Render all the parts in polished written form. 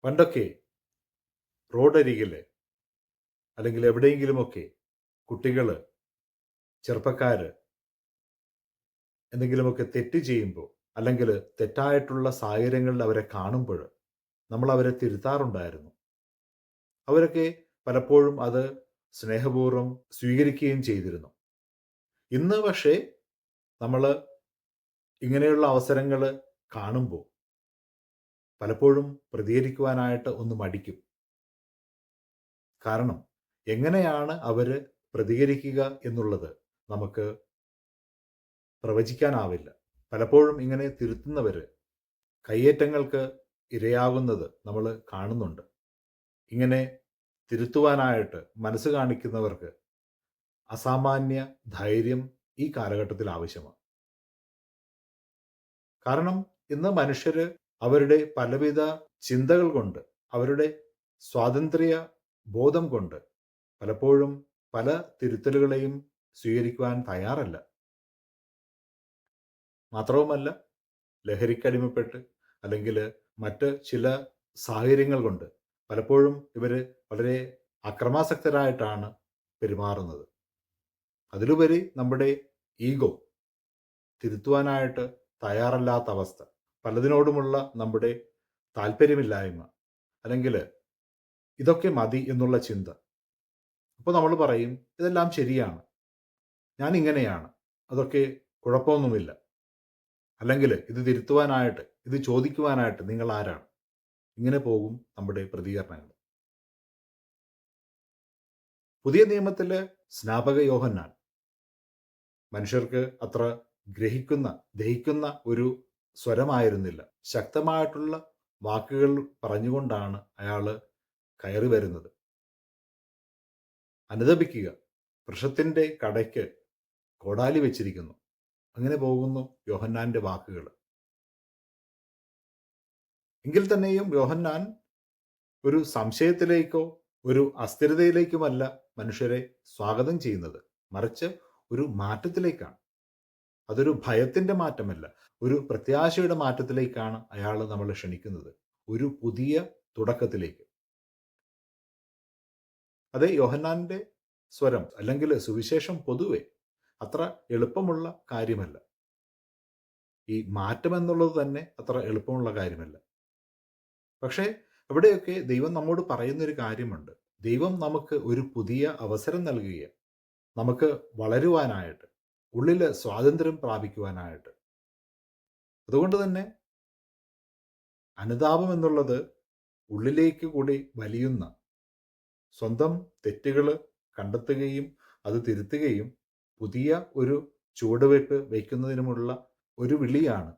പണ്ടൊക്കെ റോഡരികിൽ അല്ലെങ്കിൽ എവിടെയെങ്കിലുമൊക്കെ കുട്ടികൾ, ചെറുപ്പക്കാർ എന്തെങ്കിലുമൊക്കെ തെറ്റ് ചെയ്യുമ്പോൾ അല്ലെങ്കിൽ തെറ്റായിട്ടുള്ള സാഹചര്യങ്ങളിൽ അവരെ കാണുമ്പോൾ നമ്മൾ അവരെ തിരുത്താറുണ്ടായിരുന്നു. അവരൊക്കെ പലപ്പോഴും അത് സ്നേഹപൂർവ്വം സ്വീകരിക്കുകയും ചെയ്തിരുന്നു. ഇന്ന് പക്ഷേ നമ്മൾ ഇങ്ങനെയുള്ള അവസരങ്ങൾ കാണുമ്പോൾ പലപ്പോഴും പ്രതികരിക്കുവാനായിട്ട് ഒന്ന് മടിക്കും. കാരണം എങ്ങനെയാണ് അവർ പ്രതികരിക്കുക എന്നുള്ളത് നമുക്ക് പ്രവചിക്കാനാവില്ല. പലപ്പോഴും ഇങ്ങനെ തിരുത്തുന്നവർ കയ്യേറ്റങ്ങൾക്ക് ഇരയാകുന്നത് നമ്മൾ കാണുന്നുണ്ട്. ഇങ്ങനെ തിരുത്തുവാനായിട്ട് മനസ്സ് കാണിക്കുന്നവർക്ക് അസാമാന്യ ധൈര്യം ഈ കാലഘട്ടത്തിൽ ആവശ്യമാണ്. കാരണം ഇന്ന് മനുഷ്യർ അവരുടെ പലവിധ ചിന്തകൾ കൊണ്ട്, അവരുടെ സ്വാതന്ത്ര്യ ബോധം കൊണ്ട് പലപ്പോഴും പല തിരുത്തലുകളെയും സ്വീകരിക്കുവാൻ തയ്യാറല്ല. മാത്രവുമല്ല, ലഹരിക്കടിമപ്പെട്ട് അല്ലെങ്കിൽ മറ്റ് ചില സാഹചര്യങ്ങൾ കൊണ്ട് പലപ്പോഴും ഇവർ വളരെ അക്രമാസക്തരായിട്ടാണ് പെരുമാറുന്നത്. അതിലുപരി നമ്മുടെ ഈഗോ തിരുത്തുവാനായിട്ട് തയ്യാറല്ലാത്ത അവസ്ഥ, പലതിനോടുമുള്ള നമ്മുടെ താല്പര്യമില്ലായ്മ, അല്ലെങ്കിൽ ഇതൊക്കെ മതി എന്നുള്ള ചിന്ത. അപ്പോൾ നമ്മൾ പറയും, ഇതെല്ലാം ശരിയാണ്, ഞാൻ ഇങ്ങനെയാണ്, അതൊക്കെ കുഴപ്പമൊന്നുമില്ല. അല്ലെങ്കിൽ ഇത് തിരുത്തുവാനായിട്ട്, ഇത് ചോദിക്കുവാനായിട്ട് നിങ്ങൾ ആരാണ്? ഇങ്ങനെ പോകും നമ്മുടെ പ്രതികരണങ്ങൾ. പുതിയ നിയമത്തിലെ സ്നാപക യോഹന്നാൻ മനുഷ്യർക്ക് അത്ര ദഹിക്കുന്ന ഒരു സ്വരമായിരുന്നില്ല. ശക്തമായിട്ടുള്ള വാക്കുകൾ പറഞ്ഞുകൊണ്ടാണ് അയാൾ കയറി വരുന്നത്. അനുതപിക്കുക, വൃക്ഷത്തിൻ്റെ കടയ്ക്ക് കോടാലി വെച്ചിരിക്കുന്നു. അങ്ങനെ പോകുന്നു യോഹന്നാന്റെ വാക്കുകൾ. എങ്കിൽ തന്നെയും യോഹന്നാൻ ഒരു സംശയത്തിലേക്കോ ഒരു അസ്ഥിരതയിലേക്കുമല്ല മനുഷ്യരെ സ്വാഗതം ചെയ്യുന്നത്, മറിച്ച് ഒരു മാറ്റത്തിലേക്കാണ്. അതൊരു ഭയത്തിന്റെ മാറ്റമല്ല, ഒരു പ്രത്യാശയുടെ മാറ്റത്തിലേക്കാണ് അയാൾ നമ്മളെ ക്ഷണിക്കുന്നത്, ഒരു പുതിയ തുടക്കത്തിലേക്ക്. അതെ, യോഹന്നാന്റെ സ്വരം അല്ലെങ്കിൽ സുവിശേഷം പൊതുവെ അത്ര എളുപ്പമുള്ള കാര്യമല്ല. ഈ മാറ്റം എന്നുള്ളത് തന്നെ അത്ര എളുപ്പമുള്ള കാര്യമല്ല. പക്ഷേ ഇവിടെയൊക്കെ ദൈവം നമ്മോട് പറയുന്നൊരു കാര്യമുണ്ട്. ദൈവം നമുക്ക് ഒരു പുതിയ അവസരം നൽകുകയാണ്, നമുക്ക് വളരുവാനായിട്ട്, ഉള്ളിൽ സ്വാതന്ത്ര്യം പ്രാപിക്കുവാനായിട്ട്. അതുകൊണ്ട് തന്നെ അനുതാപം എന്നുള്ളത് ഉള്ളിലേക്ക് കൂടി വലിയുന്ന, സ്വന്തം തെറ്റുകൾ കണ്ടെത്തുകയും അത് തിരുത്തുകയും പുതിയ ഒരു ചുവടുവയ്പ് വയ്ക്കുന്നതിനുമുള്ള ഒരു വിളിയാണ്.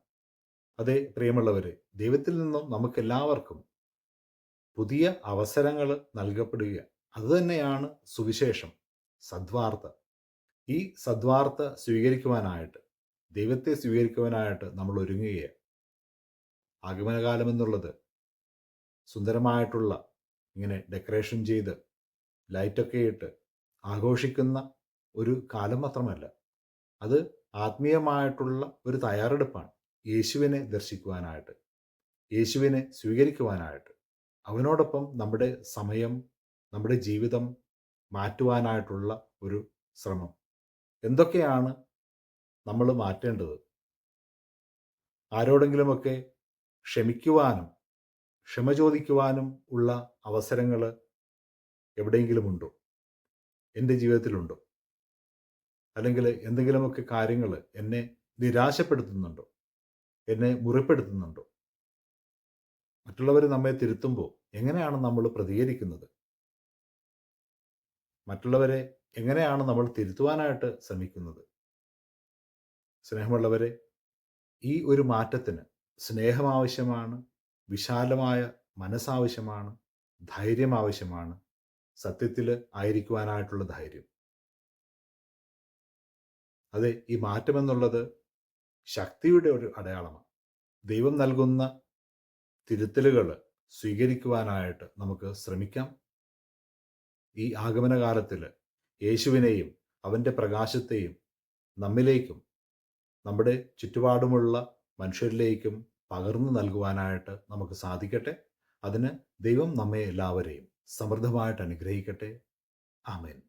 അതെ പ്രിയമുള്ളവരെ, ദൈവത്തിൽ നിന്നും നമുക്കെല്ലാവർക്കും പുതിയ അവസരങ്ങൾ നൽകപ്പെടുക. അതുതന്നെയാണ് സുവിശേഷം, സദ്വാർത്ത. ഈ സദ്വാർത്ത സ്വീകരിക്കുവാനായിട്ട്, ദൈവത്തെ സ്വീകരിക്കുവാനായിട്ട് നമ്മൾ ഒരുങ്ങുകയാണ്. ആഗമനകാലം എന്നുള്ളത് സുന്ദരമായിട്ടുള്ള ഇങ്ങനെ ഡെക്കറേഷൻ ചെയ്ത് ലൈറ്റൊക്കെ ഇട്ട് ആഘോഷിക്കുന്ന ഒരു കാലം മാത്രമല്ല, അത് ആത്മീയമായിട്ടുള്ള ഒരു തയ്യാറെടുപ്പാണ്. യേശുവിനെ ദർശിക്കുവാനായിട്ട്, യേശുവിനെ സ്വീകരിക്കുവാനായിട്ട്, അവനോടൊപ്പം നമ്മുടെ സമയം, നമ്മുടെ ജീവിതം മാറ്റുവാനായിട്ടുള്ള ഒരു ശ്രമം. എന്തൊക്കെയാണ് നമ്മൾ മാറ്റേണ്ടത്? ആരോടെങ്കിലുമൊക്കെ ക്ഷമിക്കുവാനും ക്ഷമ ചോദിക്കുവാനും ഉള്ള അവസരങ്ങൾ എവിടെയെങ്കിലുമുണ്ടോ? എൻ്റെ ജീവിതത്തിലുണ്ടോ? അല്ലെങ്കിൽ എന്തെങ്കിലുമൊക്കെ കാര്യങ്ങൾ എന്നെ നിരാശപ്പെടുത്തുന്നുണ്ടോ? എന്നെ മുറിപ്പെടുത്തുന്നുണ്ടോ? മറ്റുള്ളവർ നമ്മെ തിരുത്തുമ്പോൾ എങ്ങനെയാണ് നമ്മൾ പ്രതികരിക്കുന്നത്? മറ്റുള്ളവരെ എങ്ങനെയാണ് നമ്മൾ തിരുത്തുവാനായിട്ട് ശ്രമിക്കുന്നത്? സ്നേഹമുള്ളവരെ, ഈ ഒരു മാറ്റത്തിന് സ്നേഹം ആവശ്യമാണ്, വിശാലമായ മനസ്സാവശ്യമാണ്, ധൈര്യം ആവശ്യമാണ്, സത്യത്തിൽ ആയിരിക്കുവാനായിട്ടുള്ള ധൈര്യം. അതെ, ഈ മാറ്റമെന്നുള്ളത് ശക്തിയുടെ ഒരു അടയാളമാണ്. ദൈവം നൽകുന്ന തിരുത്തലുകൾ സ്വീകരിക്കുവാനായിട്ട് നമുക്ക് ശ്രമിക്കാം. ഈ ആഗമനകാലത്തിൽ യേശുവിനെയും അവൻ്റെ പ്രകാശത്തെയും നമ്മിലേക്കും നമ്മുടെ ചുറ്റുപാടുമുള്ള മനുഷ്യരിലേക്കും പകർന്നു നൽകുവാനായിട്ട് നമുക്ക് സാധിക്കട്ടെ. അതിന് ദൈവം നമ്മെ എല്ലാവരെയും സമൃദ്ധമായിട്ട് അനുഗ്രഹിക്കട്ടെ. ആമേൻ.